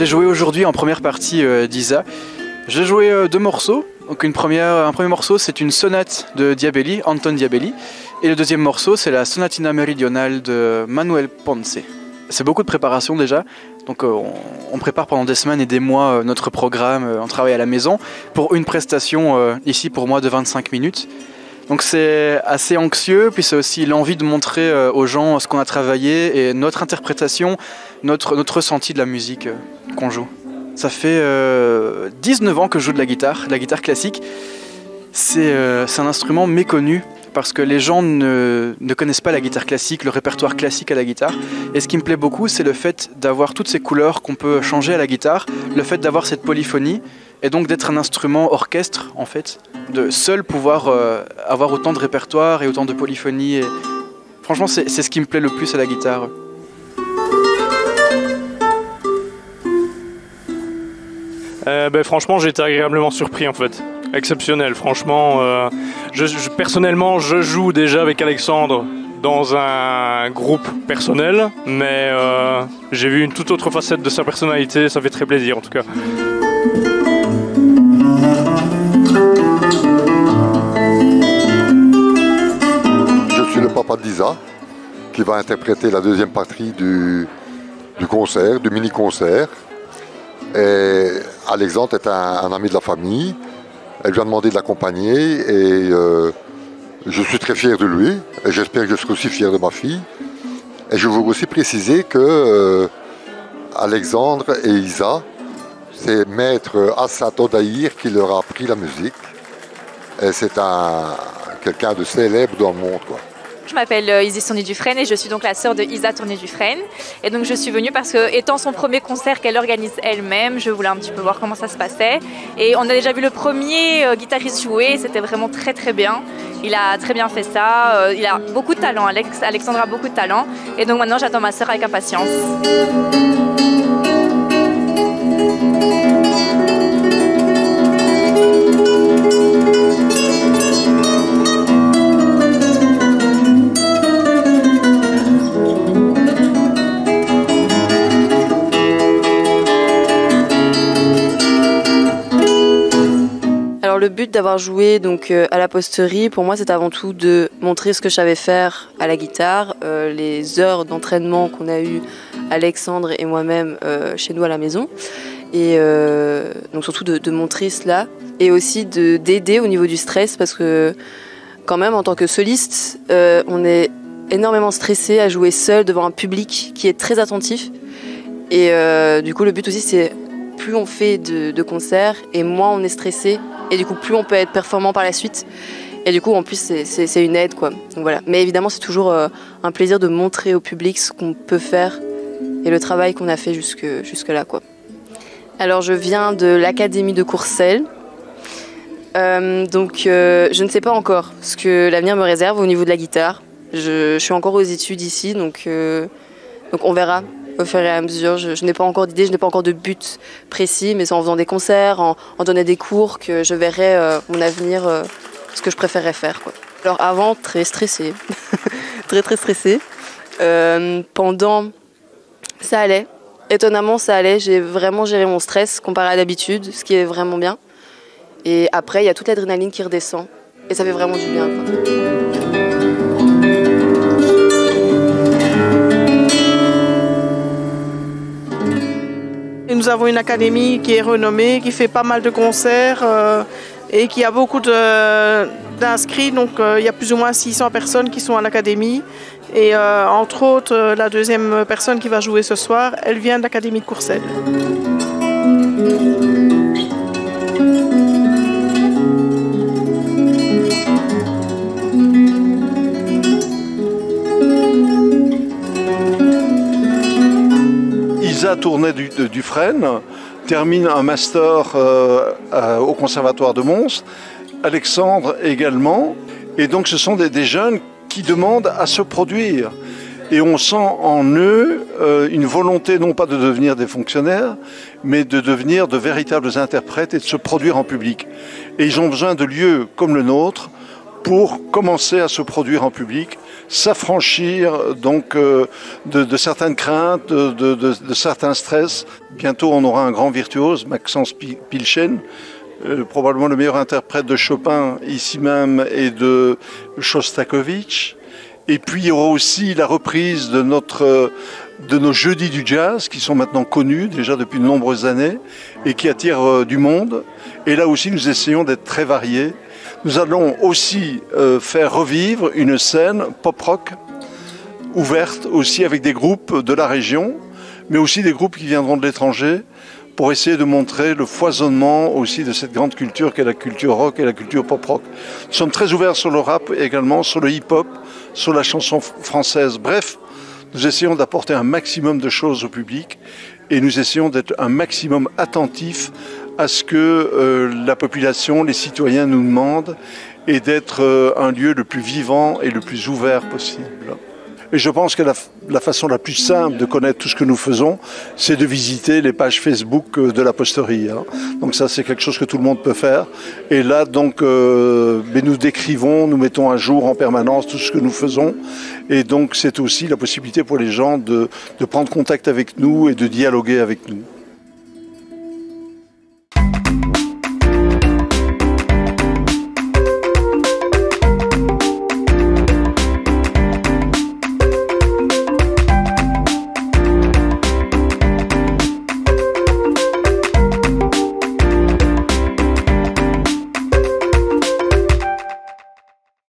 J'ai joué aujourd'hui en première partie d'Isa. J'ai joué deux morceaux. Donc un premier morceau, c'est une sonate de Diabelli, Anton Diabelli. Et le deuxième morceau, c'est la Sonatina Meridionale de Manuel Ponce. C'est beaucoup de préparation déjà. Donc on prépare pendant des semaines et des mois notre programme, on travaille à la maison pour une prestation ici pour moi de 25 minutes. Donc c'est assez anxieux, puis c'est aussi l'envie de montrer aux gens ce qu'on a travaillé et notre interprétation, notre ressenti de la musique qu'on joue. Ça fait 19 ans que je joue de la guitare classique. C'est un instrument méconnu parce que les gens ne connaissent pas la guitare classique, le répertoire classique à la guitare. Et ce qui me plaît beaucoup, c'est le fait d'avoir toutes ces couleurs qu'on peut changer à la guitare, le fait d'avoir cette polyphonie, et donc d'être un instrument orchestre, en fait, de seul pouvoir avoir autant de répertoire et autant de polyphonie. Et... Franchement, c'est ce qui me plaît le plus à la guitare. Franchement, j'ai été agréablement surpris en fait. Exceptionnel, franchement. Personnellement, je joue déjà avec Alexandre dans un groupe personnel, mais j'ai vu une toute autre facette de sa personnalité, ça fait très plaisir en tout cas. Je suis le papa d'Isa, qui va interpréter la deuxième partie du concert, du mini-concert. Et Alexandre est un ami de la famille. Elle lui a demandé de l'accompagner et je suis très fier de lui. Et j'espère que je serai aussi fier de ma fille. Et je veux aussi préciser que Alexandre et Isa, c'est maître Assat Odaïr qui leur a appris la musique. Et c'est quelqu'un de célèbre dans le monde, quoi. Je m'appelle Isis Tourné-Dufresne et je suis donc la sœur de Isa Tourné-Dufresne. Et donc je suis venue parce que, étant son premier concert qu'elle organise elle-même, je voulais un petit peu voir comment ça se passait. Et on a déjà vu le premier guitariste jouer, c'était vraiment très très bien. Il a très bien fait ça, il a beaucoup de talent, Alexandre a beaucoup de talent. Et donc maintenant j'attends ma sœur avec impatience. Le but d'avoir joué donc, à la posterie, pour moi, c'est avant tout de montrer ce que je savais faire à la guitare, les heures d'entraînement qu'on a eues Alexandre et moi-même chez nous à la maison. Et donc surtout de montrer cela et aussi d'aider au niveau du stress parce que quand même en tant que soliste, on est énormément stressé à jouer seul devant un public qui est très attentif. Et du coup, le but aussi, c'est plus on fait de concerts et moins on est stressé. Et du coup, plus on peut être performant par la suite. Et du coup, en plus, c'est une aide, quoi. Donc voilà. Mais évidemment, c'est toujours un plaisir de montrer au public ce qu'on peut faire et le travail qu'on a fait jusque-là, quoi. Alors, je viens de l'Académie de Courcelles. Donc, je ne sais pas encore ce que l'avenir me réserve au niveau de la guitare. Je suis encore aux études ici, donc on verra. Au fur et à mesure, je n'ai pas encore d'idée, je n'ai pas encore de but précis, mais c'est en faisant des concerts, en donnant des cours que je verrai mon avenir, ce que je préférerais faire, quoi. Alors avant, très stressée, très très stressée. Pendant, ça allait. Étonnamment, ça allait. J'ai vraiment géré mon stress comparé à d'habitude, ce qui est vraiment bien. Et après, il y a toute l'adrénaline qui redescend, et ça fait vraiment du bien, quoi. Et nous avons une académie qui est renommée, qui fait pas mal de concerts et qui a beaucoup d'inscrits. Donc il y a plus ou moins 600 personnes qui sont à l'académie. Et entre autres, la deuxième personne qui va jouer ce soir, elle vient de l'académie de Courcelles. Isa Tourné-Dufresne termine un master au Conservatoire de Mons, Alexandre également, et donc ce sont des jeunes qui demandent à se produire. Et on sent en eux une volonté non pas de devenir des fonctionnaires, mais de devenir de véritables interprètes et de se produire en public. Et ils ont besoin de lieux comme le nôtre pour commencer à se produire en public. s'affranchir donc de certaines craintes, de certains stress. Bientôt, on aura un grand virtuose, Maxence Pilchen, probablement le meilleur interprète de Chopin ici même et de Shostakovich. Et puis il y aura aussi la reprise de nos jeudis du jazz qui sont maintenant connus déjà depuis de nombreuses années et qui attirent du monde. Et là aussi nous essayons d'être très variés. Nous allons aussi faire revivre une scène pop-rock ouverte aussi avec des groupes de la région, mais aussi des groupes qui viendront de l'étranger, pour essayer de montrer le foisonnement aussi de cette grande culture qu'est la culture rock et la culture pop-rock. Nous sommes très ouverts sur le rap également, sur le hip-hop, sur la chanson française. Bref, nous essayons d'apporter un maximum de choses au public et nous essayons d'être un maximum attentifs à ce que la population, les citoyens nous demandent et d'être un lieu le plus vivant et le plus ouvert possible. Et je pense que la façon la plus simple de connaître tout ce que nous faisons, c'est de visiter les pages Facebook de la posterie. Donc ça, c'est quelque chose que tout le monde peut faire. Et là, donc, nous décrivons, nous mettons à jour en permanence tout ce que nous faisons. Et donc, c'est aussi la possibilité pour les gens de prendre contact avec nous et de dialoguer avec nous.